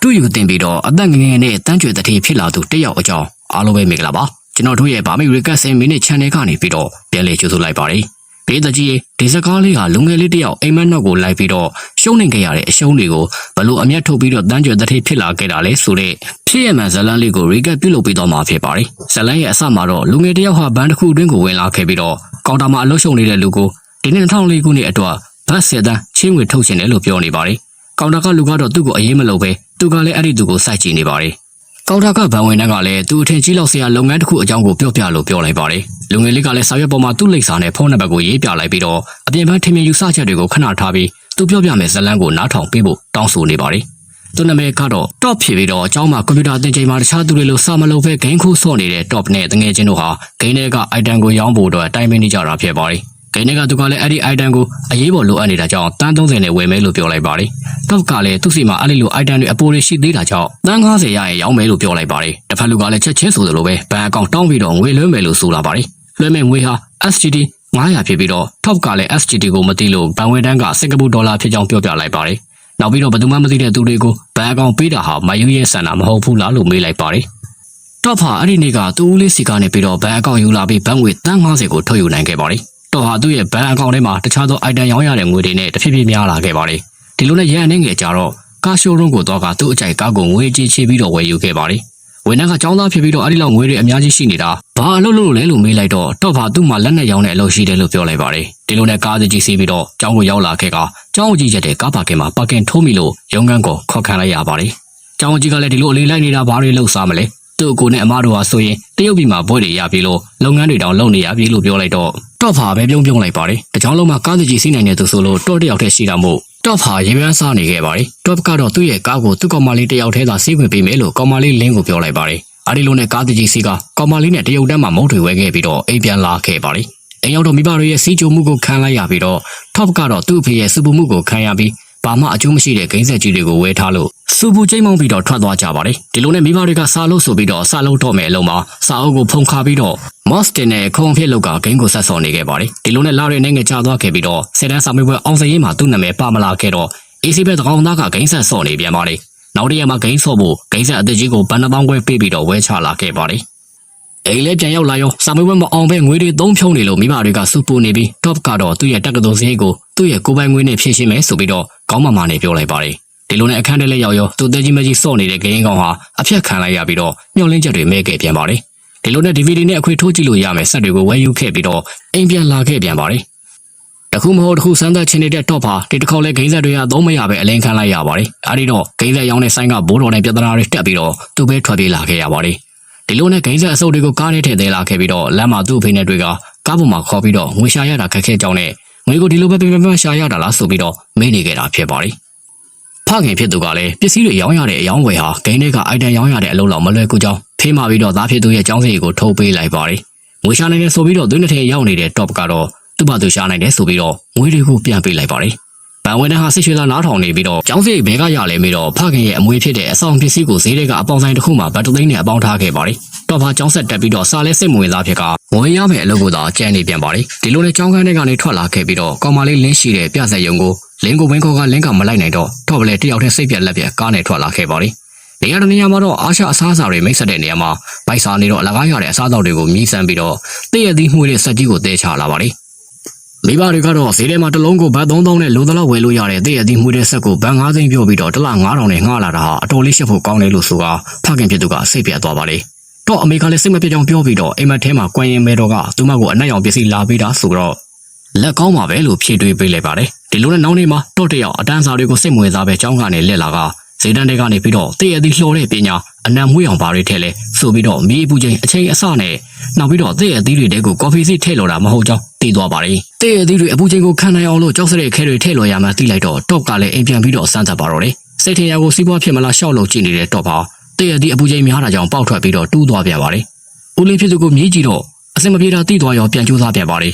တူယူတင်ပြီးတော့အသက်ငယ်နဲ့တန်းကျွေတတိဖြစ်လာသူတယောက်အကြောင်းအားလုံးပဲမိကြလားပါကျွန်တော်တို့ရဲ့ဗာမီရီကတ်စင်မီနစ် channel ကနေပြီးတော့ပြန်လည်ကြိုဆိုလိုက်ပါတယ်ဘေးတကြီးဒီစကားလေးဟာလူငယ်လေးတယောက်အိမ်မက်နောက်ကိုလိုက်ပြီးတော့ရှုံးနေကြရတဲ့အရှုံးတွေကိုဘလို့အမျက်ထုတ်ပြီးတော့တန်းကျွေတတိဖြစ်လာခဲ့တာလဲဆိုတဲ့ဖြစ်ရမှန်ဇလန်းလေးကိုရီကတ်ပြုလုပ်ပြီးတော့မှာဖြစ်ပါတယ်ဇလန်းရဲ့အစမှာတော့လူငယ်တယောက်ဟာဘန်းတစ်ခုအတွင်းကိုဝင်လာခဲ့ပြီးတော့ကောင်တာမှာအလုပ်ရှုံနေတဲ့လူကိုဒီနှစ်2004ခုနှစ်အတွက်ဘတ်10တန်းချင်းငွေထုတ်ရှင်တယ်လို့ပြောနေပါတယ်ကောင်တာကလူကတော့သူ့ကိုအရေးမလို့ပဲသူကလည်းအဲ့ဒီသူကိုစိုက်ကြည့်နေပါတယ်ကောင်တာကဗန်ဝင်တန်းကလည်းသူ့အထင်ကြီးလောက်ဆရာလုပ်ငန်းတစ်ခုအကြောင်းကိုပြောပြလို့ပြောလိုက်ပါတယ်လူငယ်လေးကလည်းစာရွက်ပေါ်မှာသူ့လိပ်စာနဲ့ဖုန်းနံပါတ်ကိုရေးပြလိုက်ပြီးတော့အပြင်ပန်းထင်မြင်ယူဆချက်တွေကိုခဏထားပြီးသူပြောပြမယ်ဇလန်းကိုနားထောင်ပေးဖို့တောင်းဆိုနေပါတယ်သူနာမည်ကတော့ Top ဖြစ်ပြီးတော့အကြောင်းမှာကွန်ပျူတာသင်ချိန်မှာတခြားသူတွေလိုစာမလုပ်ပဲဂိမ်းခိုးဆော့နေတဲ့ Top နဲ့တငယ်ချင်းတို့ဟာဂိမ်းထဲက item ကိုရောင်းဖို့အတွက်တိုင်ပင်နေကြတာဖြစ်ပါတယ်ဂိမ်းထဲကသူကလည်းအဲ့ဒီ item ကိုအရေးပေါ်လိုအပ်နေတာကြောင့်တန်း30နဲ့ဝယ်မယ်လို့ပြောလိုက်ပါတယ်။ Top ကလည်းသူ့စီမှာအဲ့ဒီလို item တွေအပိုတွေရှိသေးတာကြောင့်တန်း90ရရင်ရောင်းမယ်လို့ပြောလိုက်ပါတယ်။တစ်ဖက်လူကလည်းချက်ချင်းဆိုသလိုပဲဘဏ်အကောင့်တောင်းပြီးတော့ငွေလွှဲမယ်လို့ဆိုလာပါတယ်။လွှဲမယ်ငွေဟာ SGD 900ဖြစ်ပြီးတော့ Top ကလည်း SGD ကိုမသိလို့ဘဏ်ဝန်ထမ်းကစင်ကာပူဒေါ်လာဖြစ်ကြောင်းပြောပြလိုက်ပါတယ်။နောက်ပြီးတော့ဘယ်သူမှမသိတဲ့သူတွေကိုဘဏ်အကောင့်ပေးတာဟာမယူရဲဆန်တာမဟုတ်ဘူးလားလို့မေးလိုက်ပါတယ်။ Top ဟာအဲ့ဒီနေ့ကသူ့ဦးလေးစီကနေပြီးတော့ဘဏ်အကောင့်ယူလာပြီးဘဏ်ငွေတန်း90ကိုထုတ်ယူနိုင်ခဲ့ပါတယ်။တော့ဟာသူ့ရဲ့ဘဏ်အကောင့်ထဲမှာတခြားသော item ရောင်းရတဲ့ငွေတွေနဲ့တဖြည်းဖြည်းများလာခဲ့ပါတယ်။ဒီလိုနဲ့ရန်အနေငယ်ကြတော့ကားရှိုးရုံးကိုတော့ကသူ့အကြိုက်ကားကိုငွေကြီးချေပြီးတော့ဝယ်ယူခဲ့ပါတယ်။ဝန်ထမ်းကចောင်းသားဖြစ်ပြီးတော့အဲ့ဒီလောက်ငွေတွေအများကြီးရှိနေတာဘာအလုပ်လုပ်လဲလို့မေးလိုက်တော့တော့ဟာသူ့မှာလက်နဲ့ရောင်းတဲ့အလုပ်ရှိတယ်လို့ပြောလိုက်ပါတယ်။ဒီလိုနဲ့ကားကြီးစီးပြီးတော့ចောင်းကိုရောက်လာခဲ့ကចောင်းကြီးရက်တဲ့ကားပါကင်မှာပါကင်ထိုးမိလို့ရုံးခန်းကိုခေါ်ခံလိုက်ရပါတယ်။ចောင်းကြီးကလည်းဒီလိုအလေးလိုက်နေတာဘာတွေလုပ်စားမလဲ။သူ့ကိုနဲ့အမတို့ဟာဆိုရင်တရုတ်ပြည်မှာဘွဲတွေရပြီလို့လုပ်ငန်းတွေတောင်လုပ်နေရပြီလို့ပြောလိုက်တော့တော့ဖာပဲပြုံးလိုက်ပါတယ်တကြောင်လုံးမှာကားကြီးစီးနိုင်တဲ့သူဆိုလို့တော့တယောက်တည်းရှိတာမို့တော့ဖာရေပန်းစားနေခဲ့ပါတယ်တော့ကတော့သူ့ရဲ့ကားကိုသူ့ကောင်မလေးတယောက်တည်းသာစီးဝင်ပေးမယ်လို့ကောင်မလေးလင်းကိုပြောလိုက်ပါတယ်အဲဒီလိုနဲ့ကားကြီးစီးကကောင်မလေးနဲ့တရုတ်တန်းမှာမုတ်တွေဝဲခဲ့ပြီးတော့အိမ်ပြန်လာခဲ့ပါတယ်အိမ်ရောက်တော့မိဘတွေရဲ့စီးကြိုမှုကိုခံလိုက်ရပြီးတော့တော့ကတော့သူ့အဖေရဲ့စူပူမှုကိုခံရပြီးဘာမှအကျိုးမရှိတဲ့ဂိမ်းဆက်ကြီးတွေကိုဝဲထားလို့စူပူချိန်မောင်းပြီးတော့ထွက်သွားကြပါတယ်ဒီလိုနဲ့မိဘတွေကစာလို့ဆိုပြီးတော့စာလို့တော့မယ်အလုံးမှာစာအုပ်ကိုဖုံခါပြီးတော့ Mostin နဲ့ခုံဖြစ်လောက်ကဂိမ်းကိုဆက်ဆော်နေခဲ့ပါတယ်ဒီလိုနဲ့လာတဲ့နိုင်ငံချသွားခဲ့ပြီးတော့ဆယ်တန်းစာမေးပွဲအောင်စရေးမှာသူ့နာမည်ပါမလာခဲ့တော့ AC ဘက်တကောင်သားကဂိမ်းဆက်ဆော်နေပြန်ပါတယ်နောက်တရက်မှာဂိမ်းဆော့ဖို့ဂိမ်းဆက်အသက်ကြီးကိုဘန်နှပေါင်းခွဲပေးပြီးတော့ဝဲချလာခဲ့ပါတယ်အိမ်လည်းပြန်ရောက်လာရောစာမေးပွဲမအောင်ပဲငွေတွေသုံးဖြုံနေလို့မိဘတွေကစူပူနေပြီး Top ကတော့သူ့ရဲ့တက္ကသိုလ်စရိတ်ကိုသူ့ရဲ့ကိုယ်ပိုင်ငွေနဲ့ဖြည့်ရှင်းမယ်ဆိုပြီးတော့ခေါင်းမမာနေပြောလိုက်ပါတယ်ဒီလိုနဲ့အခန်းထဲလည်းရောက်ရောသူတက်ကြီးမကြီးစော့နေတဲ့ဂိမ်းကောင်ဟာအဖြတ်ခံလိုက်ရပြီးတော့မျောလင်းချက်တွေမဲခဲ့ပြန်ပါတယ်ဒီလိုနဲ့ DVD နဲ့အခွေထိုးကြည့်လို့ရမယ်ဆက်တွေကိုဝယ်ယူခဲ့ပြီးတော့အိမ်ပြန်လာခဲ့ပြန်ပါတယ်တခုမဟုတ်တခုစမ်းသပ်ချင်နေတဲ့ Top ဟာဒီတစ်ခေါက်လဲဂိမ်းဆက်တွေကအသုံးမရပဲအလင်းခံလိုက်ရပါတယ်အဲဒီတော့ဂိမ်းဆက်ရောင်းတဲ့ဆိုင်ကဘိုးတော်နဲ့ပြဿနာတွေတက်ပြီးတော့သူ့ပဲထွက်ပြေးလာခဲ့ရပါတယ်ဒီလိုနဲ့ဂိမ်းဆက်အစုပ်တွေကိုကားထဲထည့်သေးလာခဲ့ပြီးတော့လမ်းမှာသူ့အဖေနဲ့တွေကကားပေါ်မှာခေါ်ပြီးတော့ငွေရှာရတာခက်ခဲကြောင်းနဲ့ငွေကိုဒီလိုပဲပြန်ပြန်ရှာရတာလားဆိုပြီးတော့မေးနေခဲ့တာဖြစ်ပါတယ်ဖခင်ဖြစ်သူကလည်းပစ္စည်းတွေရောင်းရတဲ့အယောင်းဝယ်ဟာဂိမ်းထဲက item ရောင်းရတဲ့အလုပ်လောက်မလွယ်ကူကြောင်းဖေးမှပြီးတော့သားဖြစ်သူရဲ့ကျောင်းစရိတ်ကိုထုတ်ပေးလိုက်ပါတယ်ငွေရှာနိုင်တယ်ဆိုပြီးတော့သူ့နှစ်ထည့်ရောက်နေတဲ့ Top ကတော့သူ့ဘာသူရှာနိုင်တယ်ဆိုပြီးတော့ငွေတွေကိုပြန်ပေးလိုက်ပါတယ်ဘန်ဝန်ထမ်းဟာစစ်ရွှေသားနားထောင်နေပြီးတော့ကျောင်းစရိတ်ဘဲကရလဲပြီးတော့ဖခင်ရဲ့အမွေဖြစ်တဲ့အဆောင်ပစ္စည်းကိုဈေးထဲကအပေါင်ဆိုင်တစ်ခုမှာဗတ်တသိန်းနဲ့အပေါင်းထားခဲ့ပါတယ်တော့ဘာကျောင်းဆက်တက်ပြီးတော့စာလဲစိတ်မဝင်စားဖြစ်ကငွေရမယ်အလုပ်ကိုသာကြံနေပြန်ပါတယ်ဒီလိုနဲ့ကျောင်းခန်းထဲကနေထွက်လာခဲ့ပြီးတော့ကောင်မလေးလင်းရှိတဲ့ပြဆက်ရုံကိုလင်းကိုဝင်းခေါ်ကလင်းကမလိုက်နိုင်တော့တော့ဘလဲတယောက်တည်းစိတ်ပြက်လက်ပြက်ကားနဲ့ထွက်လာခဲ့ပါတယ်နေရာတနေရာမှာတော့အာရှအစားအစာတွေမိတ်ဆက်တဲ့နေရာမှာဗိုက်စာနေတော့အလကားရတဲ့အစားအသောက်တွေကိုမြည်ဆန်းပြီးတော့တည့်ရသည့်မှုတွေစက်ကြီးကိုတဲချလာပါတယ်မိဘတွေကတော့ဈေးထဲမှာတစ်လုံးကိုဘတ်3000နဲ့လိုသလောက်ဝယ်လို့ရတဲ့တည့်ရသည့်မှုတွေဆက်ကိုဘတ်9သိန်းပြောပြီးတော့တစ်လ9000နဲ့ငှားလာတာဟာအတော်လေးရှက်ဖို့ကောင်းတယ်လို့ဆိုကဖခင်ဖြစ်သူကစိတ်ပြတ်သွားပါလေတော့အမေကလည်းစိတ်မပြတ်ကြောင်ပြောပြီးတော့အိမ်မက်ထဲမှာကွမ်ရင်မဲတော်ကသူမကိုအနက်ရောင်ပစ္စည်းလာပေးတာဆိုတော့လက်ကောင်းပါပဲလို့ဖြေတွေးပေးလိုက်ပါတယ်ဒီလိုနဲ့နောက်နေ့မှာတော့တယောက်အတန်းစာတွေကိုစိတ်မဝင်စားပဲကျောင်းကနေလက်လာကဈေးတန်းတွေကနေပြီးတော့တည့်ရသည့်လှော်တဲ့ပညာအနံမွေးအောင်ဘာတွေထဲလဲဆိုပြီးတော့မီးအပူချိန်အချိန်အစနဲ့နောက်ပြီးတော့တည့်ရသည့်တွေတဲကိုကော်ဖီစီထည့်လော်တာမဟုတ်ကြောင်းသိသွားပါတယ်တည့်ရသည့်တွေအပူချိန်ကိုခံနိုင်အောင်လို့ကြောက်စတဲ့ခဲတွေထည့်လော်ရမှသိလိုက်တော့တော့ကလည်းအိမ်ပြန်ပြီးတော့စမ်းသပ်ပါတော့တယ်စိတ်ထင်ရကိုစီးပွားဖြစ်မလားရှောက်လို့ကြည့်နေတဲ့တော့ပါတည့်ရသည့်အပူချိန်များတာကြောင့်ပေါက်ထွက်ပြီးတော့တူးသွားပြန်ပါတယ်ဦးလေးဖြစ်သူကိုမြည်ကြည့်တော့အစင်မပြေတာသိသွားရောပြန်ကြိုးစားပြန်ပါတယ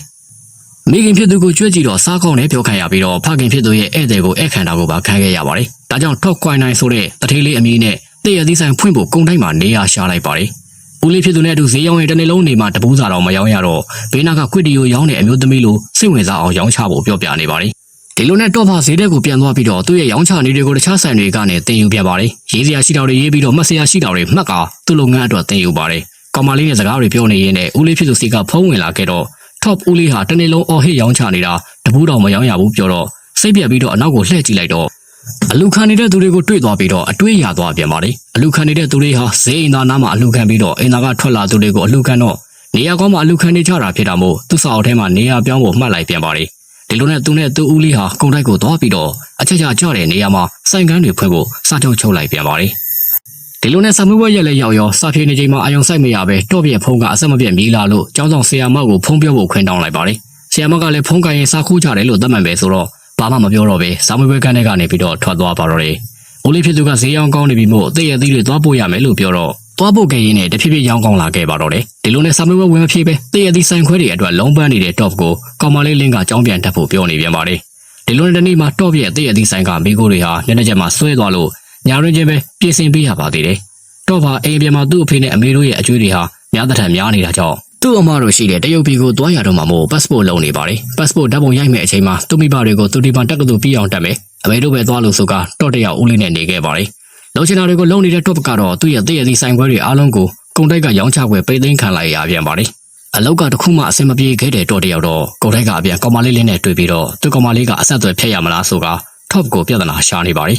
်မိခင်ဖြစ်သူကိုကြွကြည့်တော့စားကောင်းနဲ့ပြောခံရပြီးတော့ဖခင်ဖြစ်သူရဲ့ဧည့်သည်ကိုဧည့်ခံတာကိုပါခံခဲ့ရပါတယ်။ဒါကြောင့် Top Coin 9ဆိုတဲ့တထေးလေးအမည်နဲ့တည့်ရသည့်ဆိုင်ဖွင့်ဖို့ကုန်တိုင်းမှာနေရာရှာလိုက်ပါတယ်။ဦးလေးဖြစ်သူနဲ့အတူဈေးရောင်းရဲ့တနေ့လုံးနေမှာတပူးစာတော်မရောင်းရတော့ဘေးနာကကွစ်တီယိုရောင်းတဲ့အမျိုးသမီးလိုစိတ်ဝင်စားအောင်ရောင်းချဖို့ပြောပြနေပါတယ်။ ဒီလိုနဲ့တော့ဖာဈေးတဲ့ကိုပြန်သွားပြီးတော့သူ့ရဲ့ရောင်းချနေတွေကိုတခြားဆိုင်တွေကနေတင်ယူပြပါတယ်ရေးစရာရှိတာတွေရေးပြီးတော့မှတ်စရာရှိတာတွေမှတ်ကာသူ့လုပ်ငန်းအတွက်တင်ယူပါတယ်ကောင်မလေးနဲ့စကားတွေပြောနေရင်းနဲ့ဦးလေးဖြစ်သူစီကဖုံးဝင်လာခဲ့တော့ top ဦးလေးဟာတနေ့လုံးအော်ဟစ်ရောင်းချနေတာတပူးတော်မရောင်းရဘူးပြောတော့စိတ်ပြက်ပြီးတော့အနောက်ကိုလှည့်ကြည့်လိုက်တော့အလူခံနေတဲ့သူတွေကိုတွေ့သွားပြီးတော့အတွေးရသွားပြန်ပါတယ်အလူခံနေတဲ့သူတွေဟာဈေးအိမ်သားနားမှာအလူခံပြီးတော့အိမ်သားကထွက်လာသူတွေကိုအလူခံတော့နေရာကောင်းမှာအလူခံနေကြတာဖြစ်တာမို့သူ့စာအုပ်ထဲမှာနေရာပြောင်းဖို့မှတ်လိုက်ပြန်ပါတယ်ဒီလိုနဲ့သူနဲ့သူ့ဦးလေးဟာကုန်တိုက်ကိုသွားပြီးတော့အချက်ချကြတဲ့နေရာမှာစိုင်ကန်းတွေဖွင့်ဖို့စာချုပ်ချုပ်လိုက်ပြန်ပါတယ်ဒီလိုနဲ့စာမှုဘွဲရက်လည်းရောက်ရောစာဖြေနေချိန်မှာအယုံဆိုင်မရပဲတော့ပြက်ဖုံးကအဆက်မပြတ်မြည်လာလို့ကျောင်းဆောင်ဆရာမကိုဖုံးပြောဖို့ခွင့်တောင်းလိုက်ပါတယ်ဆရာမကလည်းဖုံးကိုင်းရင်စာခိုးကြတယ်လို့သတ်မှတ်ပဲဆိုတော့ဘာမှမပြောတော့ပဲစာမှုဘွဲကန်းထဲကနေပြီးတော့ထွက်သွားပါတော့တယ်ဦးလေးဖြစ်သူကဈေးရောင်းကောင်းနေပြီမို့အသေးအသေးတွေသွားပို့ရမယ်လို့ပြောတော့သွားပို့ခဲ့ရင်းနဲ့တဖြည်းဖြည်းရောင်းကောင်းလာခဲ့ပါတော့တယ်ဒီလိုနဲ့စာမှုဘွဲဝင်မဖြေပဲသေးအသေးဆိုင်ခွဲတွေအတွက်လုံးပန်းနေတဲ့ top ကိုကောင်မလေးလင်းကကြောင်းပြန်တက်ဖို့ပြောနေပြန်ပါတယ်ဒီလိုနဲ့တနေ့မှာ top ရဲ့သေးအသေးဆိုင်ကမိကိုတွေဟာညနေချက်မှာဆွဲသွားလို့ညာရင်းချင်းပဲပြင်ဆင်ပေးရပါသေးတယ်တော့ပါအိမ်ပြန်မှာသူ့အဖေနဲ့အမေတို့ရဲ့အကျွေးတွေဟာများတဲ့ထက်များနေတာကြောင့်သူ့အမတို့ရှိတဲ့တရုတ်ပြည်ကိုသွားရတော့မှမို့ passport လုပ်နေပါတယ် passport ဓာတ်ပုံရိုက်မဲ့အချိန်မှာသူ့မိဘတွေကိုသူဒီပန်တက်ကတူပြီးအောင်တက်မယ်အမေတို့ပဲသွားလို့ဆိုကတော့တယောက်ဦးလေးနဲ့နေခဲ့ပါတယ်လုံချင်တာတွေကိုလုံနေတဲ့ top ကတော့သူ့ရဲ့တည့်ရည်ဆိုင်ခွဲတွေအားလုံးကိုကုန်တိုက်ကရောင်းချခွဲပိတ်သိမ်းခံလိုက်ရပြန်ပါတယ်အလောက်ကတခုမှအဆင်မပြေခဲ့တဲ့တော့တယောက်တော့ကုန်တိုက်ကအပြန်ကောင်မလေးလေးနဲ့တွေ့ပြီးတော့သူ့ကောင်မလေးကအဆက်အသွယ်ဖျက်ရမလားဆိုက top ကိုပြဿနာရှာနေပါတယ်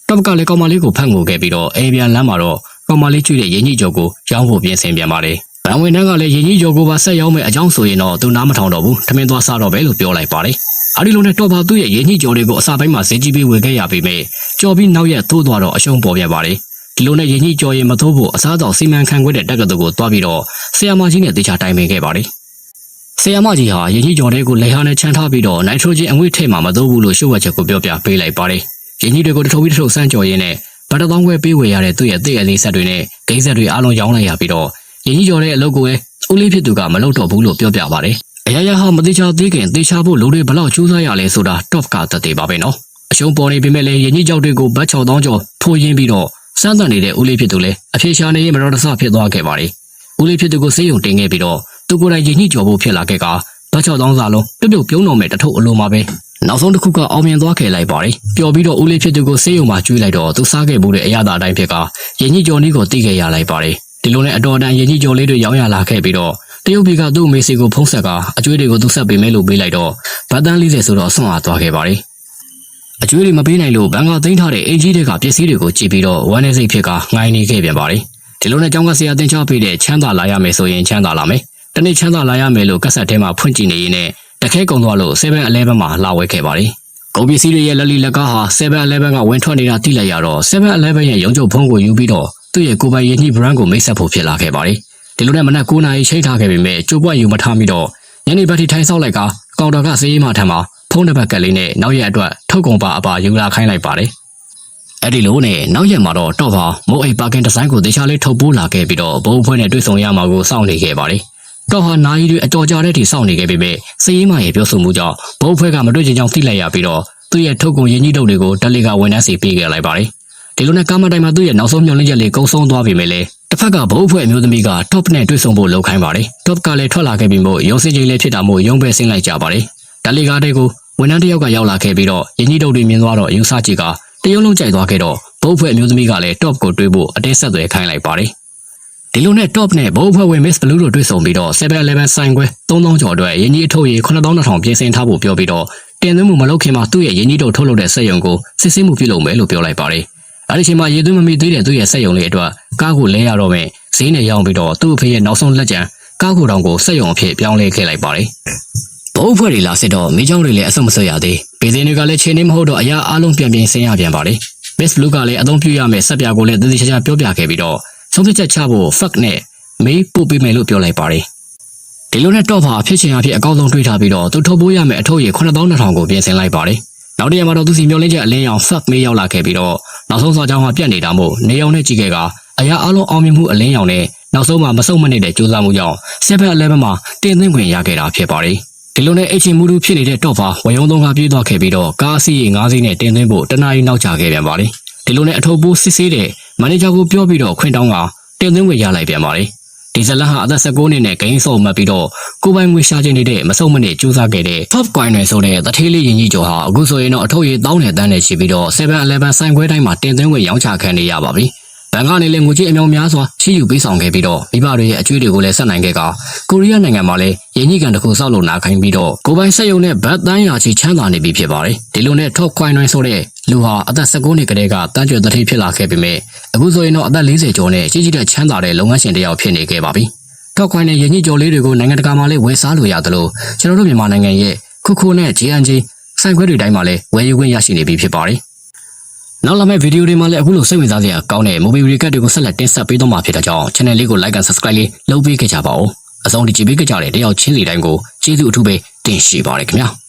top ကလည်းကောင်မလေးကိုဖမ်းငိုခဲ့ပြီးတော့အိမ်ပြန်လမ်းမှာတော့ကောင်မလေးကျွေးတဲ့ရင်းကြီးကျော်ကိုရောင်းဖို့ပြင်ဆင်ပြန်ပါတယ်ဗန်ဝင်တန်းကလည်းရင်းကြီးကျော်ကိုပါဆက်ရောင်းမဲ့အကြောင်းဆိုရင်တော့သူနားမထောင်တော့ဘူးထမင်းသွားစားတော့ပဲလို့ပြောလိုက်ပါတယ်အဲဒီလိုနဲ့တော့ပါသူ့ရဲ့ရင်းကြီးကျော်တွေကိုအစာပိုင်းမှာဈေးကြီးပေးဝယ်ခဲ့ရပေမဲ့ကျော်ပြီးနောက်ရက်သိုးသွားတော့အရှုံးပေါ်ပြန်ပါတယ်ဒီလိုနဲ့ရင်းကြီးကျော်ရင်မသိုးဖို့အစားတောက်စီမံခန့်ခွဲတဲ့တက္ကသိုလ်ကိုသွားပြီးတော့ဆရာမကြီးနဲ့တေချာတိုင်ပင်ခဲ့ပါတယ်ဆရာမကြီးဟာရင်းကြီးကျော်တွေကိုလက်ဟာနဲ့ချန်ထားပြီးတော့နိုက်ထရိုဂျင်အငွေ့ထည့်မှမသိုးဘူးလို့ရှုပ်ဝက်ချက်ကိုပြောပြပေးလိုက်ပါတယ်ရင်းကြီးတွေကိုတထုပ်ပြီးတထုပ်စမ်းကြော်ရင်းနဲ့ဗတ်တောင်းခွဲပေးဝယ်ရတဲ့သူ့ရဲ့တဲ့လေးဆက်တွေနဲ့ဂိမ်းဆက်တွေအားလုံးရောင်းလိုက်ရပြီးတော့ရင်းကြီးကျော်တဲ့အလုပ်ကိုလည်းဦးလေးဖြစ်သူကမလုပ်တော့ဘူးလို့ပြောပြပါတယ်အရာရာဟာမသေးချာသေးခင်သေချာဖို့လူတွေဘလောက်ကြိုးစားရလဲဆိုတာ top ကတည်ပါပဲနော်အရှုံးပေါ်နေပေမဲ့လည်းရင်းကြီးကျော်တွေကိုဘတ်6000ကျော်ထိုးရင်းပြီးတော့စမ်းသပ်နေတဲ့ဦးလေးဖြစ်သူလည်းအဖြေရှာနေရင်မတော်တဆဖြစ်သွားခဲ့ပါတယ်ဦးလေးဖြစ်သူကိုစေးရုံတင်ခဲ့ပြီးတော့သူကိုယ်တိုင်ရင်းကြီးကျော်ဖို့ဖြစ်လာခဲ့ကဘတ်6000စာလုံးပြုတ်ပြုံတော်မဲ့တထုပ်အလိုမှာပဲနောက်ဆုံးတစ်ခုကအောင်မြင်သွားခဲ့လိုက်ပါတယ်ပျော်ပြီးတော့ဦးလေးဖြစ်သူကိုစေးရုံမှာကျွေးလိုက်တော့သူစားခဲ့မှုတဲ့အရာအတိုင်းဖြစ်ကရင်းကြီးကျော်နီးကိုတီးခဲ့ရလိုက်ပါတယ်ဒီလိုနဲ့အတော်တန်ရင်းကြီးကျော်လေးတွေရောင်းရလာခဲ့ပြီးတော့တရုတ်ပြည်ကသူ့အမေစီကိုဖုံးဆက်ကအကျွေးတွေကိုသူဆက်ပေးမယ်လို့ပေးလိုက်တော့ဗတ်တန်း40ဆိုတော့ဆွန့်အားသွားခဲ့ပါတယ်အကျွေးတွေမပေးနိုင်လို့ဘန်ကသိမ်းထားတဲ့အင်ဂျီတွေကပစ္စည်းတွေကိုကြည့်ပြီးတော့ဝမ်းနေစိတ်ဖြစ်ကငိုင်းနေခဲ့ပြန်ပါတယ်ဒီလိုနဲ့ကျောင်းကဆရာတင်ချပေးတဲ့ချမ်းသာလာရမယ်ဆိုရင်ချမ်းသာလာမယ်တနေ့ချမ်းသာလာရမယ်လို့ကက်ဆက်ထဲမှာဖွင့်ကြည့်နေရင်းနဲ့တခဲကုံသွားလို့ 7-Eleven မှာလာဝဲခဲ့ပါတယ်ကုန်ပစ္စည်းတွေရဲ့လက်လီလက်ကားဟာ 7-Eleven ကဝင်ထွက်နေတာသိလိုက်ရတော့ 7-Eleven ရဲ့ရုံးချုပ်ဖုန်းကိုယူပြီးတော့သူ့ရဲ့ကိုယ်ပိုင်ရင်းနှီး brand ကိုမိတ်ဆက်ဖို့ဖြစ်လာခဲ့ပါတယ်ဒီလိုနဲ့မနက်9နာရီချိန်ထားခဲ့ပေမဲ့ကြိုးပွက်ယူမထားမိတော့ညနေဘက်ထိထိုင်ဆောက်လိုက်ကကောင်တာကစေးရီမထံမှာဖုန်းနံပါတ်ကလေးနဲ့နောက်ရက်အတွက်ထုတ်ကုန်ပါအပါယူလာခိုင်းလိုက်ပါတယ်အဲ့ဒီလိုနဲ့နောက်ရက်မှာတော့တော့ပါမိုးအိတ်ပါကင်ဒီဇိုင်းကိုတေချာလေးထုတ်ပိုးလာခဲ့ပြီးတော့ဘုံအဖွဲ့နဲ့တွေ့ဆုံရမှာကိုစောင့်နေခဲ့ပါတယ်တော့ဟာနာရီတွေအတော်ကြာတဲ့ထိစောင့်နေခဲ့ပေမဲ့စေးရီမရဲ့ပြောဆိုမှုကြောင့်ဘုံအဖွဲ့ကမတွေ့ချင်ကြောင်းသိလိုက်ရပြီးတော့သူ့ရဲ့ထုတ်ကုန်ရင်းကြီးတုပ်တွေကိုတက်လီကဝန်ထမ်းစီပေးခဲ့လိုက်ပါတယ်ဒီလိုနဲ့ကားမတိုင်မှာသူ့ရဲ့နောက်ဆုံးမျှော်လင့်ချက်လေးကုန်းဆုံးသွားပြီမဲ့လေတစ်ဖက်ကဘုံအဖွဲ့အမျိုးသမီးက top နဲ့တွေ့ဆုံဖို့လုပ်ခိုင်းပါတယ် top ကလည်းထွက်လာခဲ့ပြီးမို့ရုံးစင်ချိန်လေးဖြစ်တာမို့ရုံးပဲဆင်းလိုက်ကြပါတယ်တက်လီကားတွေကိုဝန်ထမ်းတစ်ယောက်ကရောက်လာခဲ့ပြီးတော့ရင်းကြီးတုပ်တွေမြင်သွားတော့ယူဆကြည့်ကတရုံလုံးကြိုက်သွားခဲ့တော့ဘုံအဖွဲ့အမျိုးသမီးကလည်း top ကိုတွေ့ဖို့အတင်းဆက်သွယ်ခိုင်းလိုက်ပါတယ်ဒီလိုနဲ့ top နဲ့ဘုံအဖွဲ့ဝင် Miss Blue တို့တွေ့ဆုံပြီးတော့ 7-Eleven ဆိုင်ခွဲ3000ကျော်အတွက်ရင်းကြီးအထုပ်ရေ9200ပြင်ဆင်ထားဖို့ပြောပြီးတော့တင်သွင်းမှုမလုပ်ခင်မှာသူ့ရဲ့ရင်းကြီးတုပ်ထုတ်လုပ်တဲ့စက်ရုံကိုစစ်ဆေးမှုပြုလုပ်မယ်လို့ပြောလိုက်ပါတယ်အဲဒီချိန်မှာရေသွင်းမမီသေးတဲ့သူ့ရဲ့စက်ရုံလေးအတွက်ကားကိုလဲရတော့မယ်ဈေးနဲ့ရောင်းပြီးတော့သူ့အဖေရဲ့နောက်ဆုံးလက်ကျန်ကားကိုတောင်ကိုစက်ရုံအဖြစ်ပြောင်းလဲခဲ့လိုက်ပါတယ်ဘုံဖွဲ့တွေလာစစ်တော့မိချောင်းတွေလည်းအဆုတ်မဆွရသေးပေစင်းတွေကလည်းချိန်နေမဟုတ်တော့အရာအလုံးပြန်ဆင်းရပြန်ပါတယ် Miss Blue ကလည်းအသုံးပြုရမယ့်စက်ပြာကိုလည်းတည်တည်ချာချာပြောပြခဲ့ပြီးတော့ဆုံးဖြတ်ချက်ချဖို့ fact နဲ့မေးပို့ပေးမယ်လို့ပြောလိုက်ပါတယ်ဒီလိုနဲ့တော့ပါဖြစ်ချင်အဖြစ်အကောင်းဆုံးတွေးထားပြီးတော့သူထုတ်ပိုးရမယ့်အထုပ်ရေ9200ကိုပြင်ဆင်လိုက်ပါတယ်နောက်တရက်မှာတော့သူစီမျောလင်းချက်အလင်းရောင် fact မေးရောက်လာခဲ့ပြီးတော့နောက်ဆုံးစာကြောင်းဟာပြတ်နေတာမို့နေအောင်နဲ့ကြည့်ခဲ့ကအရာအလုံးအောင်မြင်မှုအလင်းရောင်နဲ့နောက်ဆုံးမှာမစုံမနေတဲ့ကြိုးစားမှုကြောင့် 7-Eleven မှာတင်သွင်းခွင့်ရခဲ့တာဖြစ်ပါတယ်ဒီလိုနဲ့အချင်းမူတူဖြစ်နေတဲ့တော့ပါဝယုံသုံးကပြေးသွားခဲ့ပြီးတော့ကားအစီးရေ9စီးနဲ့တင်သွင်းဖို့တနားရီနောက်ကျခဲ့ပြန်ပါတယ်ဒီလိုနဲ့အထုပ်ပိုးစစ်ဆေးတဲ့မန်နေဂျာကိုပြောပြီးတော့ခွင့်တောင်းကတင်သွင်းခွင့်ရလိုက်ပြန်ပါတယ်ဒီ ဒီဇလန်ဟာအသက်19နှစ်နဲ့ဂိမ်းဆော့မှတ်ပြီးတော့ကိုပိုင်ငွေရှာချင်နေတဲ့မဆုံးမနစ်စူးစမ်းခဲ့တဲ့ Top Coin တွေဆိုတဲ့တထေးလေးရင်ကြီးကျော်ဟာအခုဆိုရင်တော့အထုပ်ရည်တောင်းတဲ့တန်းနဲ့ရှိပြီးတော့ 7-Eleven ဆိုင်ခွဲတိုင်းမှာတင်သွင်းခွင့်ရောင်းချခံနေရပါပြီ။ဘန်ကနေလည်းငွေကြေးအများများစွာချီးယူပေးဆောင်ခဲ့ပြီးတော့မိဘတွေရဲ့အကျွေးတွေကိုလည်းဆက်နိုင်ခဲ့ကကိုရီးယားနိုင်ငံမှာလည်းရင်ကြီးကန်တစ်ခုဆောက်လုပ်နာခိုင်းပြီးတော့ကိုပိုင်စက်ရုံနဲ့ဘတ်တန်းရာချီချမ်းသာနေပြီဖြစ်ပါတယ်။ဒီလိုနဲ့ Top Coin တွေဆိုတဲ့လူဟာအသက်19နှစ်ကလေးကတန်းကျွယ်တထေးဖြစ်လာခဲ့ပေမဲ့အခုဆိုရင်တော့အသက်40ကျော်နဲ့ကြီးကြီးတဲ့ချမ်းသာတဲ့လုပ်ငန်းရှင်တစ်ယောက်ဖြစ်နေခဲ့ပါပြီ။ Top Coin နဲ့ရင်ကြီးကျော်လေးတွေကိုနိုင်ငံတကာမှာလည်းဝယ်စားလို့ရတယ်လို့ကျွန်တော်တို့မြန်မာနိုင်ငံရဲ့ခုခုနဲ့ JNJ ဆိုင်ခွဲတွေတိုင်းမှာလည်းဝယ်ယူခွင့်ရရှိနေပြီဖြစ်ပါတယ်။နောက်လာမယ့်ဗီဒီယိုတွေမှာလည်းအခုလိုစိတ်ဝင်စားစရာကောင်းတဲ့ movie recap တွေကိုဆက်လက်တင်ဆက်ပေးသွားမှာဖြစ်တဲ့ကြောင့် channel လေးကို like and subscribe လေးလုပ်ပေးခဲ့ကြပါဦး။အဆုံးထိကြည့်ပေးကြတဲ့တယောက်ချင်းစီတိုင်းကိုကျေးဇူးအထူးပဲတင်ရှိပါတယ်ခင်ဗျာ။